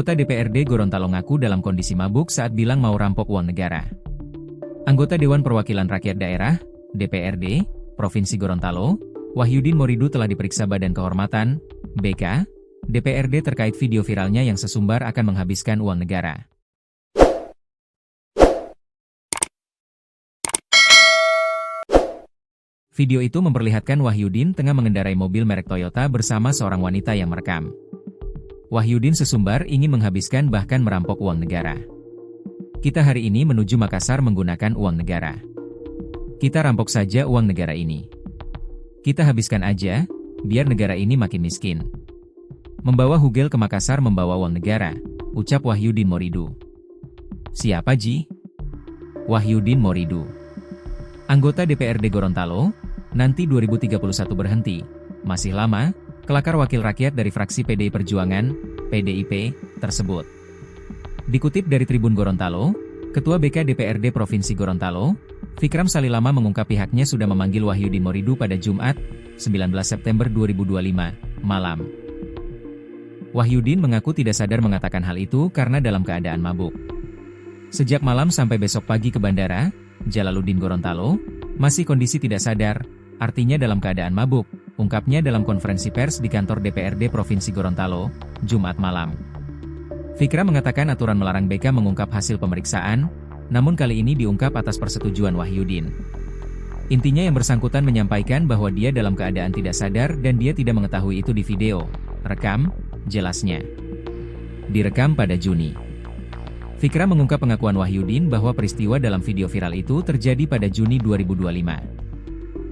Anggota DPRD Gorontalo ngaku dalam kondisi mabuk saat bilang mau rampok uang negara. Anggota Dewan Perwakilan Rakyat Daerah, DPRD, Provinsi Gorontalo, Wahyudin Moridu telah diperiksa Badan Kehormatan, BK, DPRD terkait video viralnya yang sesumbar akan menghabiskan uang negara. Video itu memperlihatkan Wahyudin tengah mengendarai mobil merek Toyota bersama seorang wanita yang merekam. Wahyudin sesumbar ingin menghabiskan bahkan merampok uang negara. Kita hari ini menuju Makassar menggunakan uang negara. Kita rampok saja uang negara ini. Kita habiskan aja, biar negara ini makin miskin. Membawa Hugel ke Makassar membawa uang negara, ucap Wahyudin Moridu. Siapa Ji? Wahyudin Moridu. Anggota DPRD Gorontalo, nanti 2031 berhenti. Masih lama, kelakar wakil rakyat dari fraksi PDI Perjuangan, PDIP, tersebut. Dikutip dari Tribun Gorontalo, Ketua BK DPRD Provinsi Gorontalo, Fikram Salilama mengungkap pihaknya sudah memanggil Wahyudin Moridu pada Jumat, 19 September 2025, malam. Wahyudin mengaku tidak sadar mengatakan hal itu karena dalam keadaan mabuk. Sejak malam sampai besok pagi ke bandara, Jalaluddin Gorontalo, masih kondisi tidak sadar, artinya dalam keadaan mabuk, ungkapnya dalam konferensi pers di kantor DPRD Provinsi Gorontalo, Jumat malam. Fikram mengatakan aturan melarang BK mengungkap hasil pemeriksaan, namun kali ini diungkap atas persetujuan Wahyudin. Intinya yang bersangkutan menyampaikan bahwa dia dalam keadaan tidak sadar dan dia tidak mengetahui itu di video, rekam, jelasnya. Direkam pada Juni. Fikram mengungkap pengakuan Wahyudin bahwa peristiwa dalam video viral itu terjadi pada Juni 2025.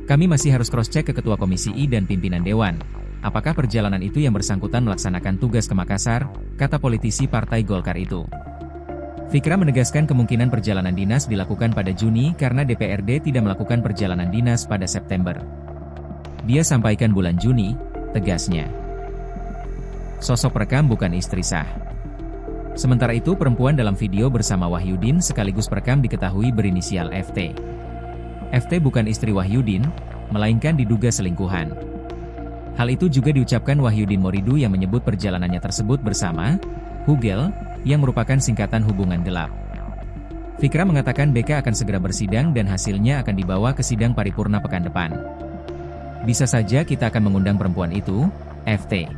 Kami masih harus cross-check ke Ketua Komisi I dan pimpinan Dewan. Apakah perjalanan itu yang bersangkutan melaksanakan tugas ke Makassar, kata politisi Partai Golkar itu. Fikram menegaskan kemungkinan perjalanan dinas dilakukan pada Juni karena DPRD tidak melakukan perjalanan dinas pada September. Dia sampaikan bulan Juni, tegasnya. Sosok perekam bukan istri sah. Sementara itu perempuan dalam video bersama Wahyudin sekaligus perekam diketahui berinisial FT. FT bukan istri Wahyudin, melainkan diduga selingkuhan. Hal itu juga diucapkan Wahyudin Moridu yang menyebut perjalanannya tersebut bersama Hugel, yang merupakan singkatan hubungan gelap. Fikram mengatakan BK akan segera bersidang dan hasilnya akan dibawa ke sidang paripurna pekan depan. Bisa saja kita akan mengundang perempuan itu, FT.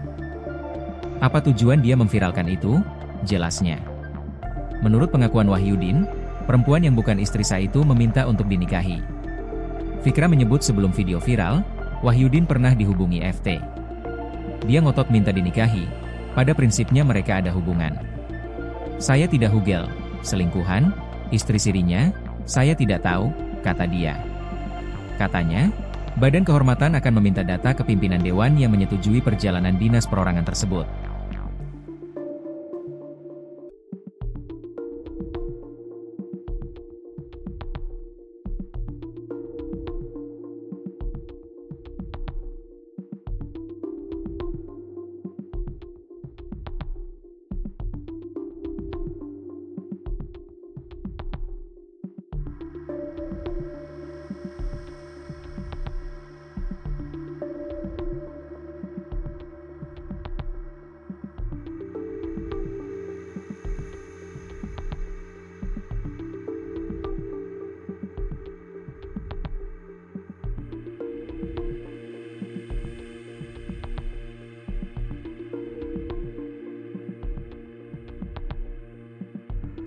Apa tujuan dia memviralkan itu? Jelasnya. Menurut pengakuan Wahyudin, perempuan yang bukan istri sah itu meminta untuk dinikahi. Fikram menyebut sebelum video viral, Wahyudin pernah dihubungi FT. Dia ngotot minta dinikahi, pada prinsipnya mereka ada hubungan. Saya tidak Hugel, selingkuhan, istri sirinya, saya tidak tahu, kata dia. Katanya, Badan Kehormatan akan meminta data ke pimpinan Dewan yang menyetujui perjalanan dinas perorangan tersebut.